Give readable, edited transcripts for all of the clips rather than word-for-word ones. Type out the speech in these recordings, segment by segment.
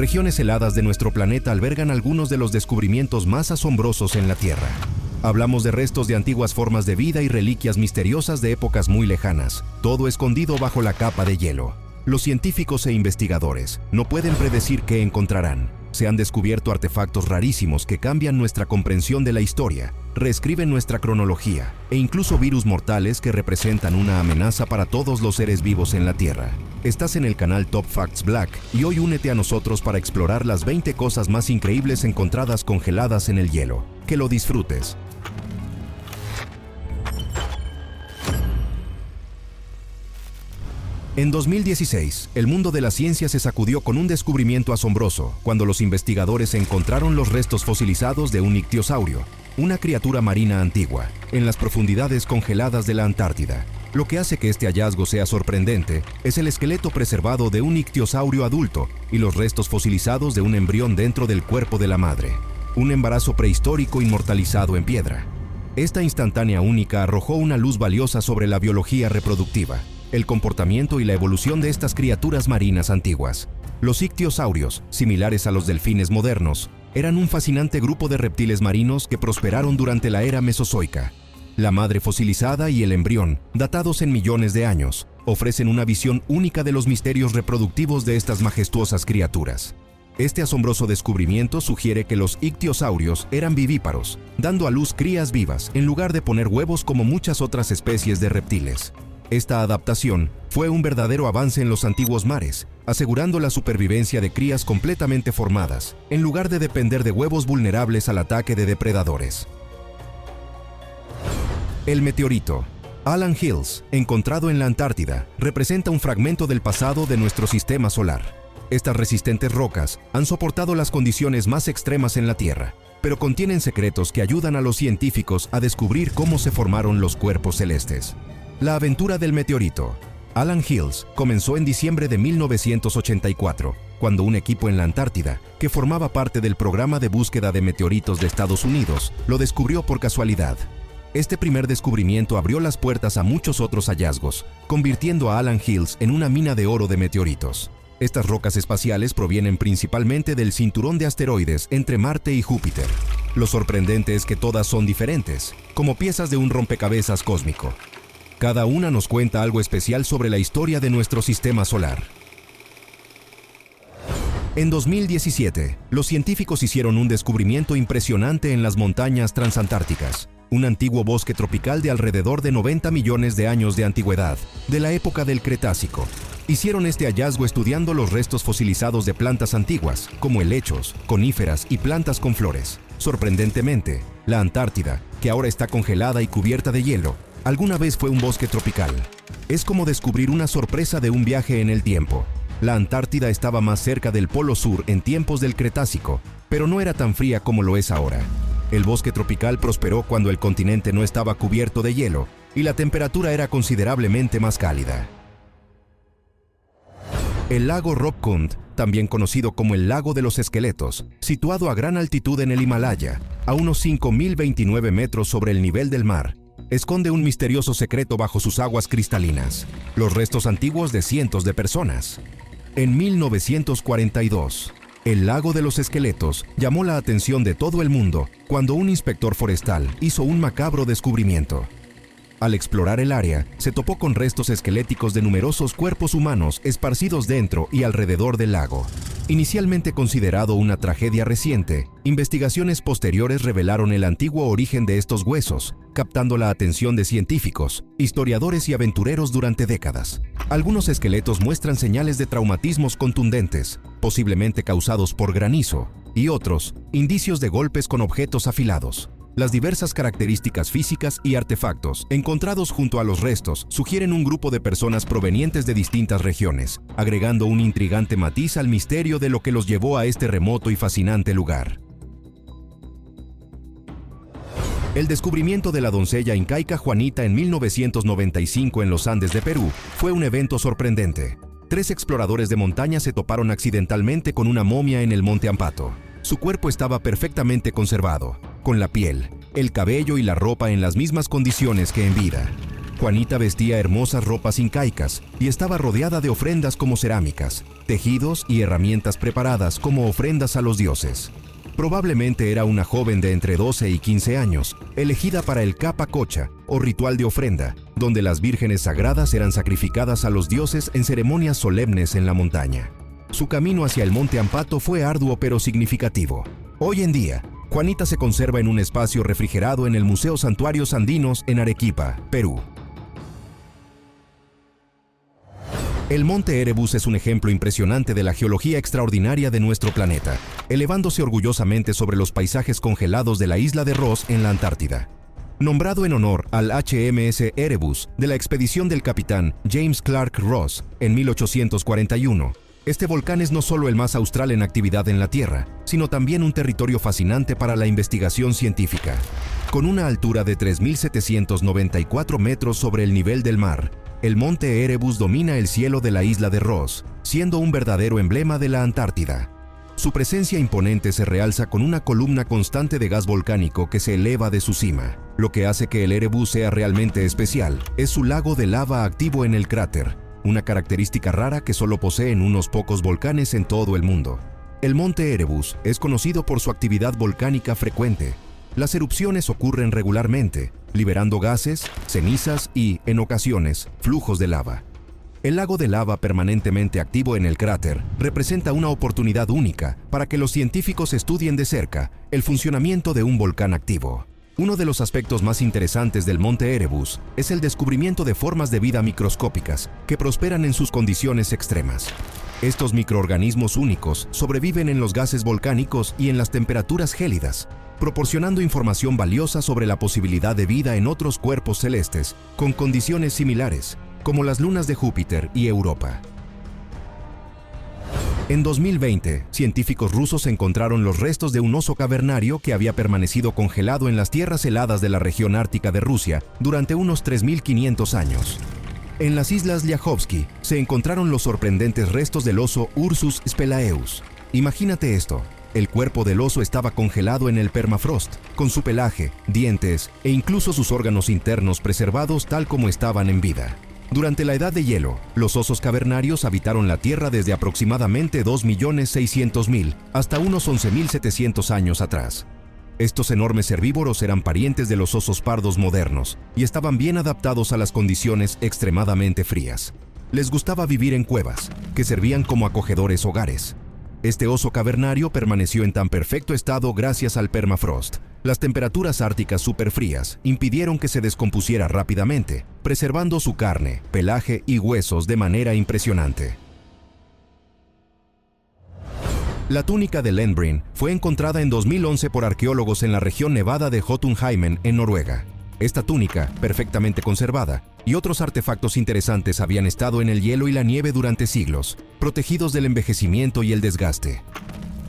regiones heladas de nuestro planeta albergan algunos de los descubrimientos más asombrosos en la Tierra. Hablamos de restos de antiguas formas de vida y reliquias misteriosas de épocas muy lejanas, todo escondido bajo la capa de hielo. Los científicos e investigadores no pueden predecir qué encontrarán. Se han descubierto artefactos rarísimos que cambian nuestra comprensión de la historia, reescriben nuestra cronología e incluso virus mortales que representan una amenaza para todos los seres vivos en la Tierra. Estás en el canal Top Facts Black y hoy únete a nosotros para explorar las 20 cosas más increíbles encontradas congeladas en el hielo. Que lo disfrutes. En 2016, el mundo de la ciencia se sacudió con un descubrimiento asombroso cuando los investigadores encontraron los restos fosilizados de un ictiosaurio, una criatura marina antigua, en las profundidades congeladas de la Antártida. Lo que hace que este hallazgo sea sorprendente es el esqueleto preservado de un ictiosaurio adulto y los restos fosilizados de un embrión dentro del cuerpo de la madre. Un embarazo prehistórico inmortalizado en piedra. Esta instantánea única arrojó una luz valiosa sobre la biología reproductiva, el comportamiento y la evolución de estas criaturas marinas antiguas. Los ictiosaurios, similares a los delfines modernos, eran un fascinante grupo de reptiles marinos que prosperaron durante la era mesozoica. La madre fosilizada y el embrión, datados en millones de años, ofrecen una visión única de los misterios reproductivos de estas majestuosas criaturas. Este asombroso descubrimiento sugiere que los ictiosaurios eran vivíparos, dando a luz crías vivas en lugar de poner huevos como muchas otras especies de reptiles. Esta adaptación fue un verdadero avance en los antiguos mares, asegurando la supervivencia de crías completamente formadas, en lugar de depender de huevos vulnerables al ataque de depredadores. El meteorito Allan Hills, encontrado en la Antártida, representa un fragmento del pasado de nuestro sistema solar. Estas resistentes rocas han soportado las condiciones más extremas en la Tierra, pero contienen secretos que ayudan a los científicos a descubrir cómo se formaron los cuerpos celestes. La aventura del meteorito Allan Hills comenzó en diciembre de 1984, cuando un equipo en la Antártida, que formaba parte del programa de búsqueda de meteoritos de Estados Unidos, lo descubrió por casualidad. Este primer descubrimiento abrió las puertas a muchos otros hallazgos, convirtiendo a Allan Hills en una mina de oro de meteoritos. Estas rocas espaciales provienen principalmente del cinturón de asteroides entre Marte y Júpiter. Lo sorprendente es que todas son diferentes, como piezas de un rompecabezas cósmico. Cada una nos cuenta algo especial sobre la historia de nuestro sistema solar. En 2017, los científicos hicieron un descubrimiento impresionante en las montañas transantárticas, un antiguo bosque tropical de alrededor de 90 millones de años de antigüedad, de la época del Cretácico. Hicieron este hallazgo estudiando los restos fosilizados de plantas antiguas, como helechos, coníferas y plantas con flores. Sorprendentemente, la Antártida, que ahora está congelada y cubierta de hielo, alguna vez fue un bosque tropical. Es como descubrir una sorpresa de un viaje en el tiempo. La Antártida estaba más cerca del Polo Sur en tiempos del Cretácico, pero no era tan fría como lo es ahora. El bosque tropical prosperó cuando el continente no estaba cubierto de hielo y la temperatura era considerablemente más cálida. El lago Rock Kund, también conocido como el Lago de los Esqueletos, situado a gran altitud en el Himalaya, a unos 5.029 metros sobre el nivel del mar, esconde un misterioso secreto bajo sus aguas cristalinas, los restos antiguos de cientos de personas. En 1942, el Lago de los Esqueletos llamó la atención de todo el mundo cuando un inspector forestal hizo un macabro descubrimiento. Al explorar el área, se topó con restos esqueléticos de numerosos cuerpos humanos esparcidos dentro y alrededor del lago. Inicialmente considerado una tragedia reciente, investigaciones posteriores revelaron el antiguo origen de estos huesos, captando la atención de científicos, historiadores y aventureros durante décadas. Algunos esqueletos muestran señales de traumatismos contundentes, posiblemente causados por granizo, y otros, indicios de golpes con objetos afilados. Las diversas características físicas y artefactos encontrados junto a los restos sugieren un grupo de personas provenientes de distintas regiones, agregando un intrigante matiz al misterio de lo que los llevó a este remoto y fascinante lugar. El descubrimiento de la doncella incaica Juanita en 1995 en los Andes de Perú fue un evento sorprendente. 3 exploradores de montaña se toparon accidentalmente con una momia en el Monte Ampato. Su cuerpo estaba perfectamente conservado, con la piel, el cabello y la ropa en las mismas condiciones que en vida. Juanita vestía hermosas ropas incaicas y estaba rodeada de ofrendas como cerámicas, tejidos y herramientas preparadas como ofrendas a los dioses. Probablemente era una joven de entre 12 y 15 años, elegida para el Kapa Kocha, o ritual de ofrenda, donde las vírgenes sagradas eran sacrificadas a los dioses en ceremonias solemnes en la montaña. Su camino hacia el Monte Ampato fue arduo pero significativo. Hoy en día, Juanita se conserva en un espacio refrigerado en el Museo Santuarios Andinos en Arequipa, Perú. El Monte Erebus es un ejemplo impresionante de la geología extraordinaria de nuestro planeta, elevándose orgullosamente sobre los paisajes congelados de la isla de Ross en la Antártida. Nombrado en honor al HMS Erebus de la expedición del capitán James Clark Ross en 1841, este volcán es no solo el más austral en actividad en la Tierra, sino también un territorio fascinante para la investigación científica. Con una altura de 3.794 metros sobre el nivel del mar, el monte Erebus domina el cielo de la isla de Ross, siendo un verdadero emblema de la Antártida. Su presencia imponente se realza con una columna constante de gas volcánico que se eleva de su cima. Lo que hace que el Erebus sea realmente especial es su lago de lava activo en el cráter, una característica rara que solo poseen unos pocos volcanes en todo el mundo. El monte Erebus es conocido por su actividad volcánica frecuente. Las erupciones ocurren regularmente, liberando gases, cenizas y, en ocasiones, flujos de lava. El lago de lava permanentemente activo en el cráter representa una oportunidad única para que los científicos estudien de cerca el funcionamiento de un volcán activo. Uno de los aspectos más interesantes del monte Erebus es el descubrimiento de formas de vida microscópicas que prosperan en sus condiciones extremas. Estos microorganismos únicos sobreviven en los gases volcánicos y en las temperaturas gélidas, proporcionando información valiosa sobre la posibilidad de vida en otros cuerpos celestes con condiciones similares, como las lunas de Júpiter y Europa. En 2020, científicos rusos encontraron los restos de un oso cavernario que había permanecido congelado en las tierras heladas de la región ártica de Rusia durante unos 3.500 años. En las islas Lyakhovsky se encontraron los sorprendentes restos del oso Ursus spelaeus. Imagínate esto. El cuerpo del oso estaba congelado en el permafrost, con su pelaje, dientes e incluso sus órganos internos preservados tal como estaban en vida. Durante la Edad de Hielo, los osos cavernarios habitaron la Tierra desde aproximadamente 2.600.000 hasta unos 11.700 años atrás. Estos enormes herbívoros eran parientes de los osos pardos modernos y estaban bien adaptados a las condiciones extremadamente frías. Les gustaba vivir en cuevas, que servían como acogedores hogares. Este oso cavernario permaneció en tan perfecto estado gracias al permafrost. Las temperaturas árticas superfrías impidieron que se descompusiera rápidamente, preservando su carne, pelaje y huesos de manera impresionante. La túnica de Lendbrin fue encontrada en 2011 por arqueólogos en la región nevada de Jotunheimen, en Noruega. Esta túnica, perfectamente conservada, y otros artefactos interesantes habían estado en el hielo y la nieve durante siglos, protegidos del envejecimiento y el desgaste.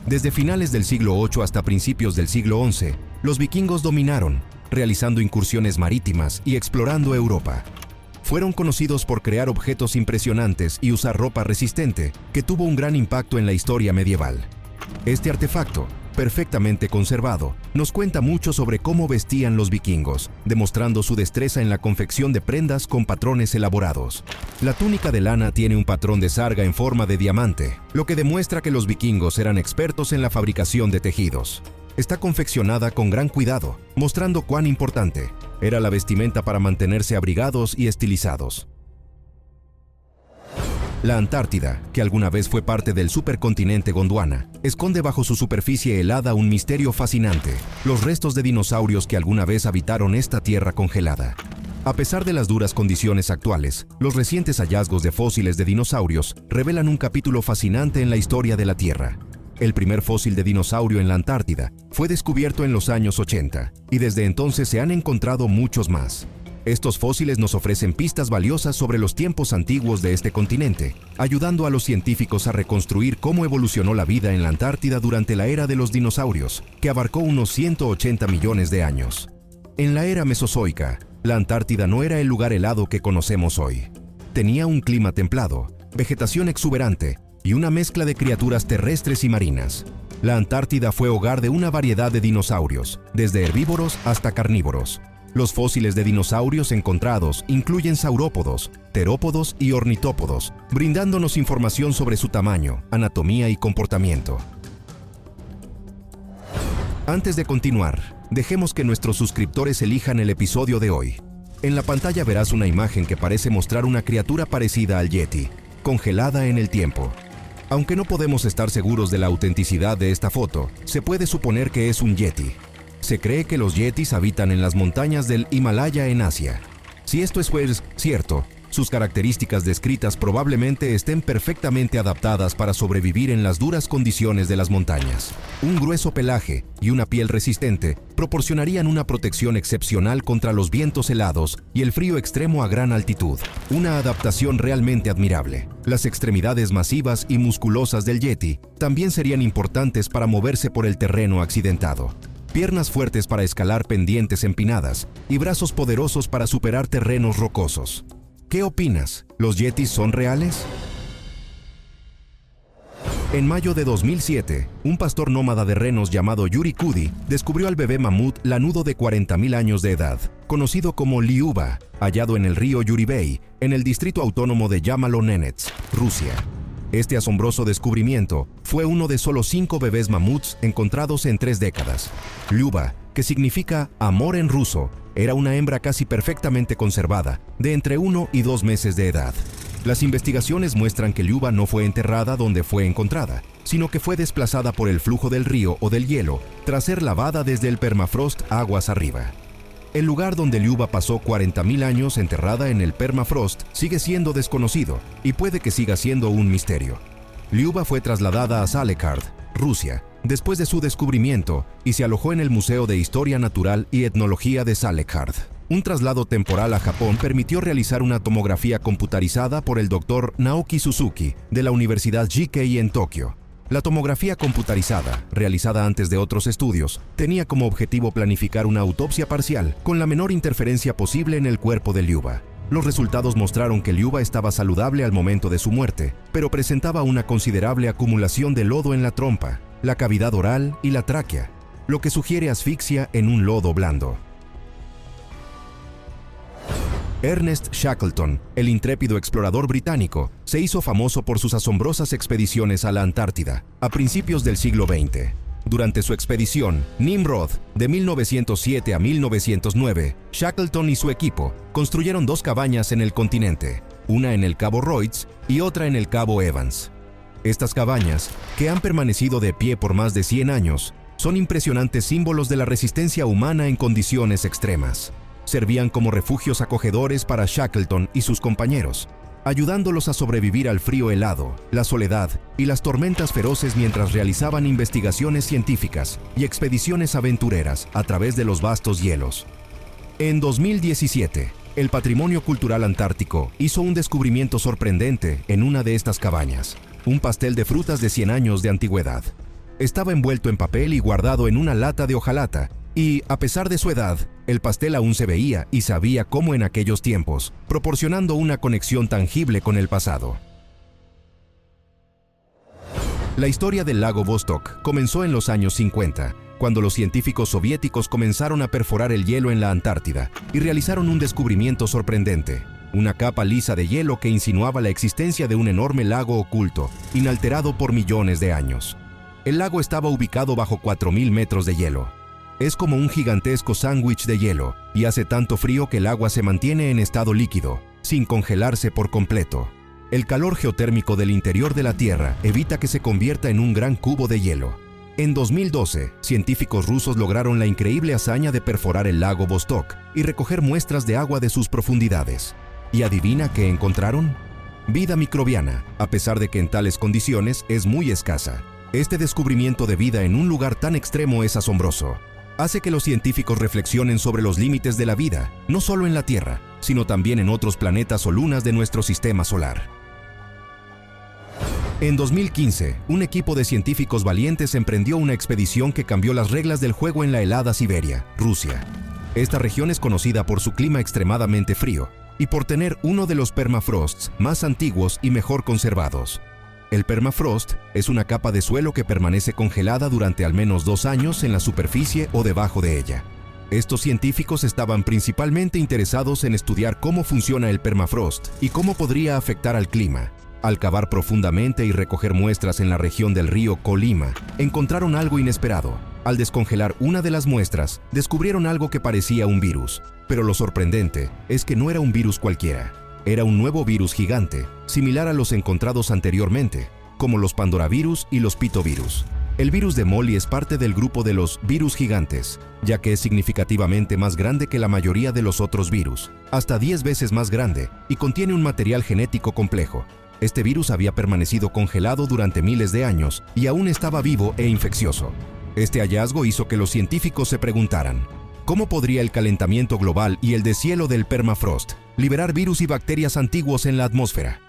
Desde finales del siglo VIII hasta principios del siglo XI, los vikingos dominaron, realizando incursiones marítimas y explorando Europa. Fueron conocidos por crear objetos impresionantes y usar ropa resistente, que tuvo un gran impacto en la historia medieval. Este artefacto, perfectamente conservado, nos cuenta mucho sobre cómo vestían los vikingos, demostrando su destreza en la confección de prendas con patrones elaborados. La túnica de lana tiene un patrón de sarga en forma de diamante, lo que demuestra que los vikingos eran expertos en la fabricación de tejidos. Está confeccionada con gran cuidado, mostrando cuán importante era la vestimenta para mantenerse abrigados y estilizados. La Antártida, que alguna vez fue parte del supercontinente Gondwana, esconde bajo su superficie helada un misterio fascinante: los restos de dinosaurios que alguna vez habitaron esta tierra congelada. A pesar de las duras condiciones actuales, los recientes hallazgos de fósiles de dinosaurios revelan un capítulo fascinante en la historia de la Tierra. El primer fósil de dinosaurio en la Antártida fue descubierto en los años 80, y desde entonces se han encontrado muchos más. Estos fósiles nos ofrecen pistas valiosas sobre los tiempos antiguos de este continente, ayudando a los científicos a reconstruir cómo evolucionó la vida en la Antártida durante la era de los dinosaurios, que abarcó unos 180 millones de años. En la era mesozoica, la Antártida no era el lugar helado que conocemos hoy. Tenía un clima templado, vegetación exuberante y una mezcla de criaturas terrestres y marinas. La Antártida fue hogar de una variedad de dinosaurios, desde herbívoros hasta carnívoros. Los fósiles de dinosaurios encontrados incluyen saurópodos, terópodos y ornitópodos, brindándonos información sobre su tamaño, anatomía y comportamiento. Antes de continuar, dejemos que nuestros suscriptores elijan el episodio de hoy. En la pantalla verás una imagen que parece mostrar una criatura parecida al Yeti, congelada en el tiempo. Aunque no podemos estar seguros de la autenticidad de esta foto, se puede suponer que es un Yeti. Se cree que los yetis habitan en las montañas del Himalaya en Asia. Si esto es cierto, sus características descritas probablemente estén perfectamente adaptadas para sobrevivir en las duras condiciones de las montañas. Un grueso pelaje y una piel resistente proporcionarían una protección excepcional contra los vientos helados y el frío extremo a gran altitud. Una adaptación realmente admirable. Las extremidades masivas y musculosas del yeti también serían importantes para moverse por el terreno accidentado. Piernas fuertes para escalar pendientes empinadas y brazos poderosos para superar terrenos rocosos. ¿Qué opinas? ¿Los yetis son reales? En mayo de 2007, un pastor nómada de renos llamado Yuri Kudi descubrió al bebé mamut lanudo de 40.000 años de edad, conocido como Liuba, hallado en el río Yuribey, en el distrito autónomo de Yamalo-Nenets, Rusia. Este asombroso descubrimiento fue uno de solo 5 bebés mamuts encontrados en 3 décadas. Liuba, que significa amor en ruso, era una hembra casi perfectamente conservada, de entre 1 y 2 meses de edad. Las investigaciones muestran que Liuba no fue enterrada donde fue encontrada, sino que fue desplazada por el flujo del río o del hielo tras ser lavada desde el permafrost aguas arriba. El lugar donde Liuba pasó 40.000 años enterrada en el permafrost sigue siendo desconocido y puede que siga siendo un misterio. Liuba fue trasladada a Salekard, Rusia, después de su descubrimiento y se alojó en el Museo de Historia Natural y Etnología de Salekard. Un traslado temporal a Japón permitió realizar una tomografía computarizada por el Dr. Naoki Suzuki de la Universidad Jikkei en Tokio. La tomografía computarizada, realizada antes de otros estudios, tenía como objetivo planificar una autopsia parcial con la menor interferencia posible en el cuerpo de Liuba. Los resultados mostraron que Liuba estaba saludable al momento de su muerte, pero presentaba una considerable acumulación de lodo en la trompa, la cavidad oral y la tráquea, lo que sugiere asfixia en un lodo blando. Ernest Shackleton, el intrépido explorador británico, se hizo famoso por sus asombrosas expediciones a la Antártida, a principios del siglo XX. Durante su expedición, Nimrod, de 1907 a 1909, Shackleton y su equipo construyeron 2 cabañas en el continente, una en el Cabo Royds y otra en el Cabo Evans. Estas cabañas, que han permanecido de pie por más de 100 años, son impresionantes símbolos de la resistencia humana en condiciones extremas. Servían como refugios acogedores para Shackleton y sus compañeros, ayudándolos a sobrevivir al frío helado, la soledad y las tormentas feroces mientras realizaban investigaciones científicas y expediciones aventureras a través de los vastos hielos. En 2017, el Patrimonio Cultural Antártico hizo un descubrimiento sorprendente en una de estas cabañas, un pastel de frutas de 100 años de antigüedad. Estaba envuelto en papel y guardado en una lata de hojalata, y, a pesar de su edad, el pastel aún se veía y sabía como en aquellos tiempos, proporcionando una conexión tangible con el pasado. La historia del lago Vostok comenzó en los años 50, cuando los científicos soviéticos comenzaron a perforar el hielo en la Antártida y realizaron un descubrimiento sorprendente: una capa lisa de hielo que insinuaba la existencia de un enorme lago oculto, inalterado por millones de años. El lago estaba ubicado bajo 4.000 metros de hielo. Es como un gigantesco sándwich de hielo y hace tanto frío que el agua se mantiene en estado líquido, sin congelarse por completo. El calor geotérmico del interior de la Tierra evita que se convierta en un gran cubo de hielo. En 2012, científicos rusos lograron la increíble hazaña de perforar el lago Vostok y recoger muestras de agua de sus profundidades. ¿Y adivina qué encontraron? Vida microbiana, a pesar de que en tales condiciones es muy escasa. Este descubrimiento de vida en un lugar tan extremo es asombroso. Hace que los científicos reflexionen sobre los límites de la vida, no solo en la Tierra, sino también en otros planetas o lunas de nuestro sistema solar. En 2015, un equipo de científicos valientes emprendió una expedición que cambió las reglas del juego en la helada Siberia, Rusia. Esta región es conocida por su clima extremadamente frío y por tener uno de los permafrosts más antiguos y mejor conservados. El permafrost es una capa de suelo que permanece congelada durante al menos 2 años en la superficie o debajo de ella. Estos científicos estaban principalmente interesados en estudiar cómo funciona el permafrost y cómo podría afectar al clima. Al cavar profundamente y recoger muestras en la región del río Colima, encontraron algo inesperado. Al descongelar una de las muestras, descubrieron algo que parecía un virus. Pero lo sorprendente es que no era un virus cualquiera. Era un nuevo virus gigante, similar a los encontrados anteriormente, como los pandoravirus y los pitovirus. El virus de Molly es parte del grupo de los virus gigantes, ya que es significativamente más grande que la mayoría de los otros virus, hasta 10 veces más grande, y contiene un material genético complejo. Este virus había permanecido congelado durante miles de años y aún estaba vivo e infeccioso. Este hallazgo hizo que los científicos se preguntaran, ¿cómo podría el calentamiento global y el deshielo del permafrost liberar virus y bacterias antiguos en la atmósfera?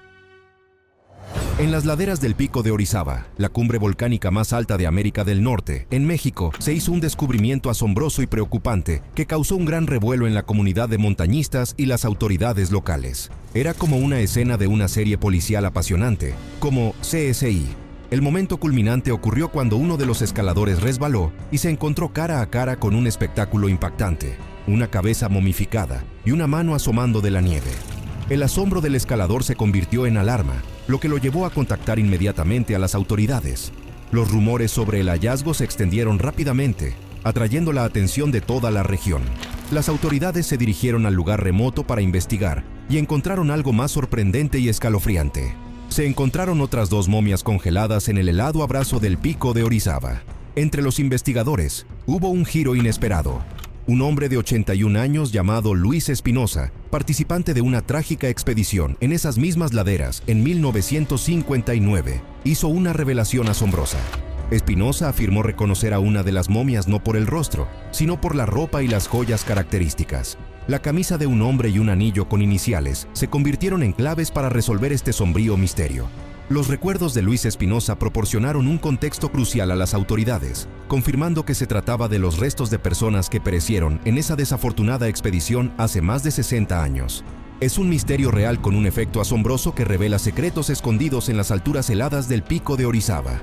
En las laderas del Pico de Orizaba, la cumbre volcánica más alta de América del Norte, en México, se hizo un descubrimiento asombroso y preocupante que causó un gran revuelo en la comunidad de montañistas y las autoridades locales. Era como una escena de una serie policial apasionante, como CSI. El momento culminante ocurrió cuando uno de los escaladores resbaló y se encontró cara a cara con un espectáculo impactante, una cabeza momificada y una mano asomando de la nieve. El asombro del escalador se convirtió en alarma, lo que lo llevó a contactar inmediatamente a las autoridades. Los rumores sobre el hallazgo se extendieron rápidamente, atrayendo la atención de toda la región. Las autoridades se dirigieron al lugar remoto para investigar y encontraron algo más sorprendente y escalofriante. Se encontraron otras 2 momias congeladas en el helado abrazo del Pico de Orizaba. Entre los investigadores, hubo un giro inesperado. Un hombre de 81 años llamado Luis Espinosa, participante de una trágica expedición en esas mismas laderas en 1959, hizo una revelación asombrosa. Espinosa afirmó reconocer a una de las momias no por el rostro, sino por la ropa y las joyas características. La camisa de un hombre y un anillo con iniciales se convirtieron en claves para resolver este sombrío misterio. Los recuerdos de Luis Espinosa proporcionaron un contexto crucial a las autoridades, confirmando que se trataba de los restos de personas que perecieron en esa desafortunada expedición hace más de 60 años. Es un misterio real con un efecto asombroso que revela secretos escondidos en las alturas heladas del Pico de Orizaba.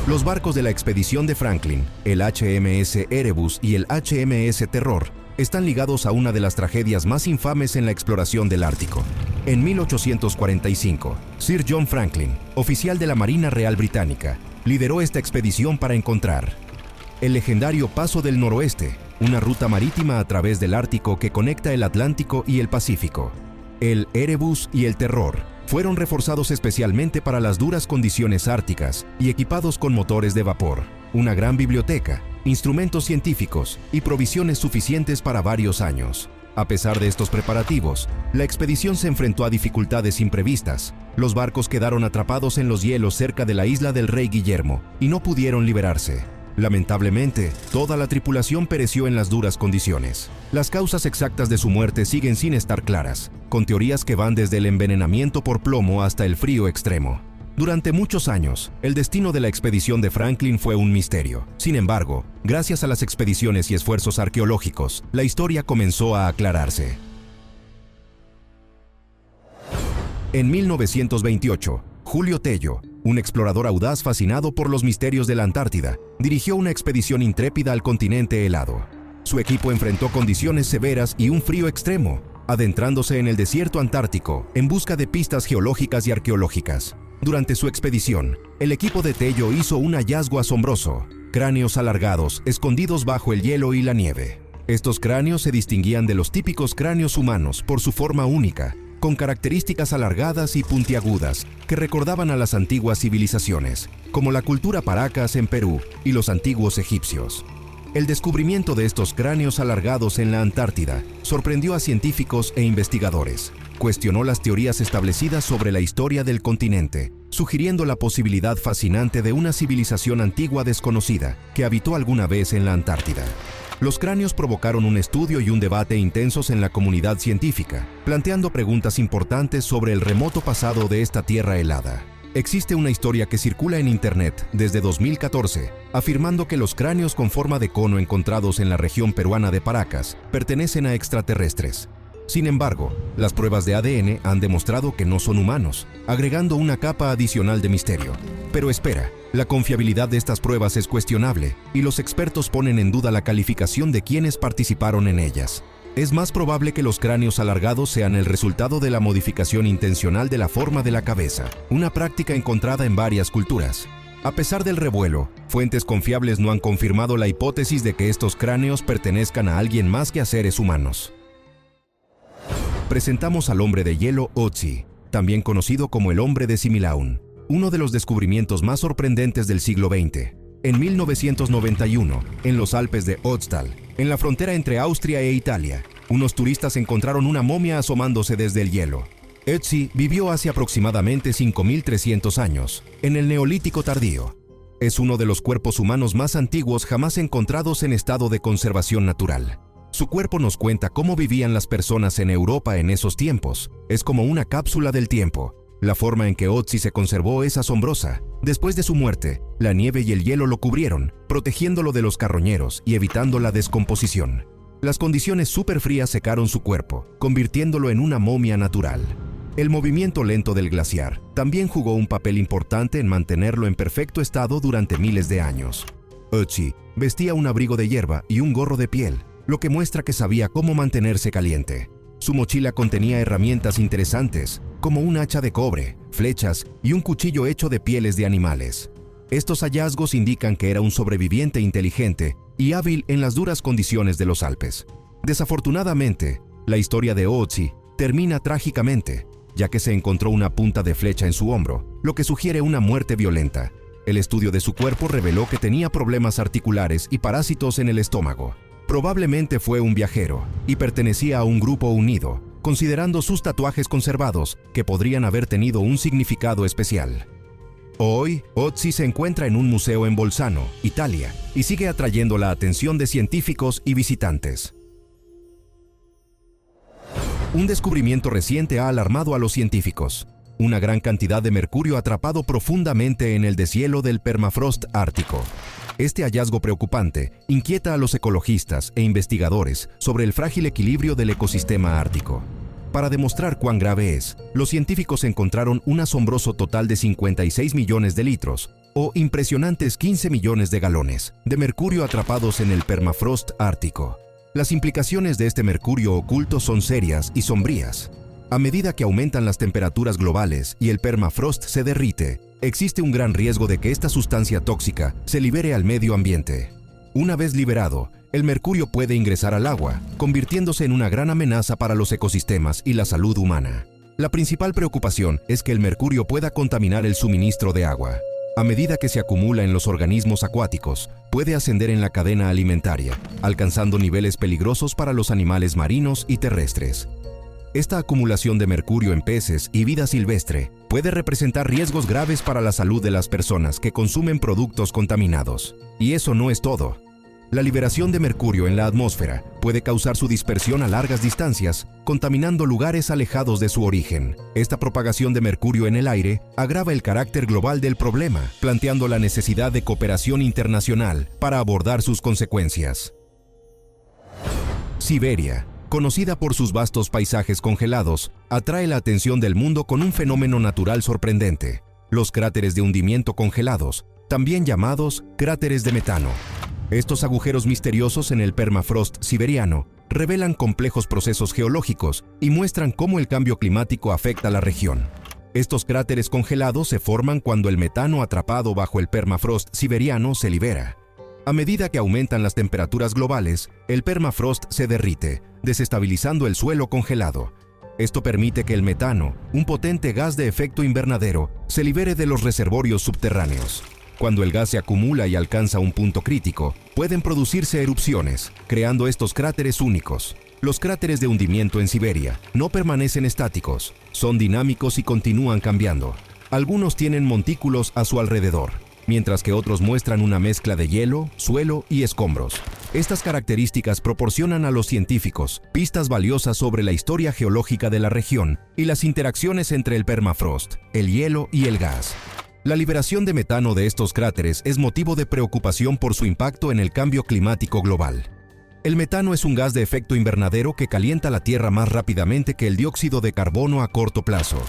Los barcos de la expedición de Franklin, el HMS Erebus y el HMS Terror, están ligados a una de las tragedias más infames en la exploración del Ártico. En 1845, Sir John Franklin, oficial de la Marina Real Británica, lideró esta expedición para encontrar el legendario Paso del Noroeste, una ruta marítima a través del Ártico que conecta el Atlántico y el Pacífico. El Erebus y el Terror fueron reforzados especialmente para las duras condiciones árticas y equipados con motores de vapor, una gran biblioteca, instrumentos científicos y provisiones suficientes para varios años. A pesar de estos preparativos, la expedición se enfrentó a dificultades imprevistas. Los barcos quedaron atrapados en los hielos cerca de la isla del Rey Guillermo y no pudieron liberarse. Lamentablemente, toda la tripulación pereció en las duras condiciones. Las causas exactas de su muerte siguen sin estar claras, con teorías que van desde el envenenamiento por plomo hasta el frío extremo. Durante muchos años, el destino de la expedición de Franklin fue un misterio. Sin embargo, gracias a las expediciones y esfuerzos arqueológicos, la historia comenzó a aclararse. En 1928, Julio Tello, un explorador audaz fascinado por los misterios de la Antártida, dirigió una expedición intrépida al continente helado. Su equipo enfrentó condiciones severas y un frío extremo, adentrándose en el desierto antártico en busca de pistas geológicas y arqueológicas. Durante su expedición, el equipo de Tello hizo un hallazgo asombroso: cráneos alargados escondidos bajo el hielo y la nieve. Estos cráneos se distinguían de los típicos cráneos humanos por su forma única, con características alargadas y puntiagudas que recordaban a las antiguas civilizaciones, como la cultura Paracas en Perú y los antiguos egipcios. El descubrimiento de estos cráneos alargados en la Antártida sorprendió a científicos e investigadores. Cuestionó las teorías establecidas sobre la historia del continente, sugiriendo la posibilidad fascinante de una civilización antigua desconocida que habitó alguna vez en la Antártida. Los cráneos provocaron un estudio y un debate intensos en la comunidad científica, planteando preguntas importantes sobre el remoto pasado de esta tierra helada. Existe una historia que circula en Internet desde 2014, afirmando que los cráneos con forma de cono encontrados en la región peruana de Paracas pertenecen a extraterrestres. Sin embargo, las pruebas de ADN han demostrado que no son humanos, agregando una capa adicional de misterio. Pero espera, La confiabilidad de estas pruebas es cuestionable y los expertos ponen en duda la calificación de quienes participaron en ellas. Es más probable que los cráneos alargados sean el resultado de la modificación intencional de la forma de la cabeza, una práctica encontrada en varias culturas. A pesar del revuelo, fuentes confiables no han confirmado la hipótesis de que estos cráneos pertenezcan a alguien más que a seres humanos. Presentamos al hombre de hielo Otzi, también conocido como el hombre de Similaun, uno de los descubrimientos más sorprendentes del siglo XX. En 1991, en los Alpes de Ötztal, en la frontera entre Austria e Italia, unos turistas encontraron una momia asomándose desde el hielo. Ötzi vivió hace aproximadamente 5.300 años, en el Neolítico tardío. Es uno de los cuerpos humanos más antiguos jamás encontrados en estado de conservación natural. Su cuerpo nos cuenta cómo vivían las personas en Europa en esos tiempos. Es como una cápsula del tiempo. La forma en que Ötzi se conservó es asombrosa. Después de su muerte, la nieve y el hielo lo cubrieron, protegiéndolo de los carroñeros y evitando la descomposición. Las condiciones superfrías secaron su cuerpo, convirtiéndolo en una momia natural. El movimiento lento del glaciar también jugó un papel importante en mantenerlo en perfecto estado durante miles de años. Ötzi vestía un abrigo de hierba y un gorro de piel, lo que muestra que sabía cómo mantenerse caliente. Su mochila contenía herramientas interesantes, como un hacha de cobre, flechas y un cuchillo hecho de pieles de animales. Estos hallazgos indican que era un sobreviviente inteligente y hábil en las duras condiciones de los Alpes. Desafortunadamente, la historia de Ötzi termina trágicamente, ya que se encontró una punta de flecha en su hombro, lo que sugiere una muerte violenta. El estudio de su cuerpo reveló que tenía problemas articulares y parásitos en el estómago. Probablemente fue un viajero y pertenecía a un grupo unido, considerando sus tatuajes conservados que podrían haber tenido un significado especial. Hoy, Ötzi se encuentra en un museo en Bolzano, Italia, y sigue atrayendo la atención de científicos y visitantes. Un descubrimiento reciente ha alarmado a los científicos. Una gran cantidad de mercurio atrapado profundamente en el deshielo del permafrost ártico. Este hallazgo preocupante inquieta a los ecologistas e investigadores sobre el frágil equilibrio del ecosistema ártico. Para demostrar cuán grave es, los científicos encontraron un asombroso total de 56 millones de litros, o impresionantes 15 millones de galones, de mercurio atrapados en el permafrost ártico. Las implicaciones de este mercurio oculto son serias y sombrías. A medida que aumentan las temperaturas globales y el permafrost se derrite, existe un gran riesgo de que esta sustancia tóxica se libere al medio ambiente. Una vez liberado, el mercurio puede ingresar al agua, convirtiéndose en una gran amenaza para los ecosistemas y la salud humana. La principal preocupación es que el mercurio pueda contaminar el suministro de agua. A medida que se acumula en los organismos acuáticos, puede ascender en la cadena alimentaria, alcanzando niveles peligrosos para los animales marinos y terrestres. Esta acumulación de mercurio en peces y vida silvestre puede representar riesgos graves para la salud de las personas que consumen productos contaminados. Y eso no es todo. La liberación de mercurio en la atmósfera puede causar su dispersión a largas distancias, contaminando lugares alejados de su origen. Esta propagación de mercurio en el aire agrava el carácter global del problema, planteando la necesidad de cooperación internacional para abordar sus consecuencias. Siberia, conocida por sus vastos paisajes congelados, atrae la atención del mundo con un fenómeno natural sorprendente: los cráteres de hundimiento congelados, también llamados cráteres de metano. Estos agujeros misteriosos en el permafrost siberiano revelan complejos procesos geológicos y muestran cómo el cambio climático afecta a la región. Estos cráteres congelados se forman cuando el metano atrapado bajo el permafrost siberiano se libera. A medida que aumentan las temperaturas globales, el permafrost se derrite, desestabilizando el suelo congelado. Esto permite que el metano, un potente gas de efecto invernadero, se libere de los reservorios subterráneos. Cuando el gas se acumula y alcanza un punto crítico, pueden producirse erupciones, creando estos cráteres únicos. Los cráteres de hundimiento en Siberia no permanecen estáticos, son dinámicos y continúan cambiando. Algunos tienen montículos a su alrededor, mientras que otros muestran una mezcla de hielo, suelo y escombros. Estas características proporcionan a los científicos pistas valiosas sobre la historia geológica de la región y las interacciones entre el permafrost, el hielo y el gas. La liberación de metano de estos cráteres es motivo de preocupación por su impacto en el cambio climático global. El metano es un gas de efecto invernadero que calienta la Tierra más rápidamente que el dióxido de carbono a corto plazo.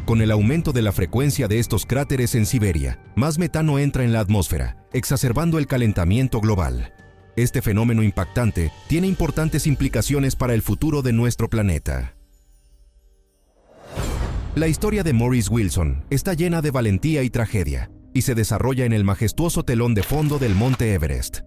Con el aumento de la frecuencia de estos cráteres en Siberia, más metano entra en la atmósfera, exacerbando el calentamiento global. Este fenómeno impactante tiene importantes implicaciones para el futuro de nuestro planeta. La historia de Maurice Wilson está llena de valentía y tragedia, y se desarrolla en el majestuoso telón de fondo del Monte Everest.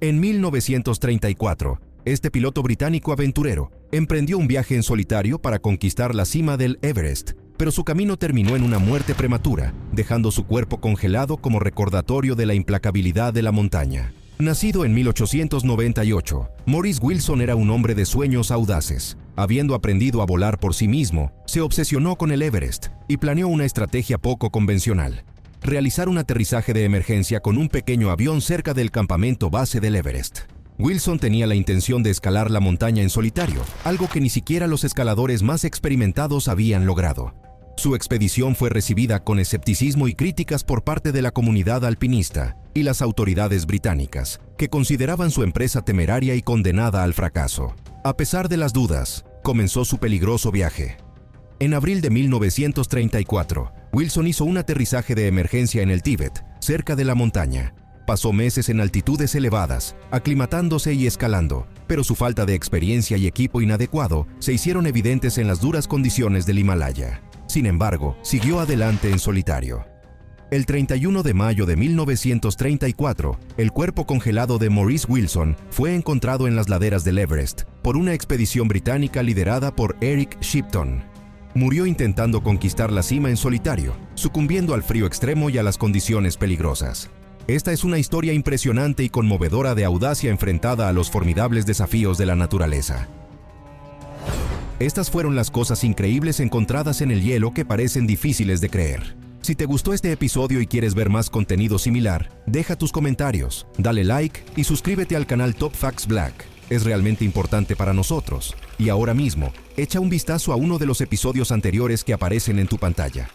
En 1934, este piloto británico aventurero emprendió un viaje en solitario para conquistar la cima del Everest, pero su camino terminó en una muerte prematura, dejando su cuerpo congelado como recordatorio de la implacabilidad de la montaña. Nacido en 1898, Maurice Wilson era un hombre de sueños audaces. Habiendo aprendido a volar por sí mismo, se obsesionó con el Everest y planeó una estrategia poco convencional: realizar un aterrizaje de emergencia con un pequeño avión cerca del campamento base del Everest. Wilson tenía la intención de escalar la montaña en solitario, algo que ni siquiera los escaladores más experimentados habían logrado. Su expedición fue recibida con escepticismo y críticas por parte de la comunidad alpinista y las autoridades británicas, que consideraban su empresa temeraria y condenada al fracaso. A pesar de las dudas, comenzó su peligroso viaje. En abril de 1934, Wilson hizo un aterrizaje de emergencia en el Tíbet, cerca de la montaña. Pasó meses en altitudes elevadas, aclimatándose y escalando, pero su falta de experiencia y equipo inadecuado se hicieron evidentes en las duras condiciones del Himalaya. Sin embargo, siguió adelante en solitario. El 31 de mayo de 1934, el cuerpo congelado de Maurice Wilson fue encontrado en las laderas del Everest por una expedición británica liderada por Eric Shipton. Murió intentando conquistar la cima en solitario, sucumbiendo al frío extremo y a las condiciones peligrosas. Esta es una historia impresionante y conmovedora de audacia enfrentada a los formidables desafíos de la naturaleza. Estas fueron las cosas increíbles encontradas en el hielo que parecen difíciles de creer. Si te gustó este episodio y quieres ver más contenido similar, deja tus comentarios, dale like y suscríbete al canal Top Facts Black. Es realmente importante para nosotros. Y ahora mismo, echa un vistazo a uno de los episodios anteriores que aparecen en tu pantalla.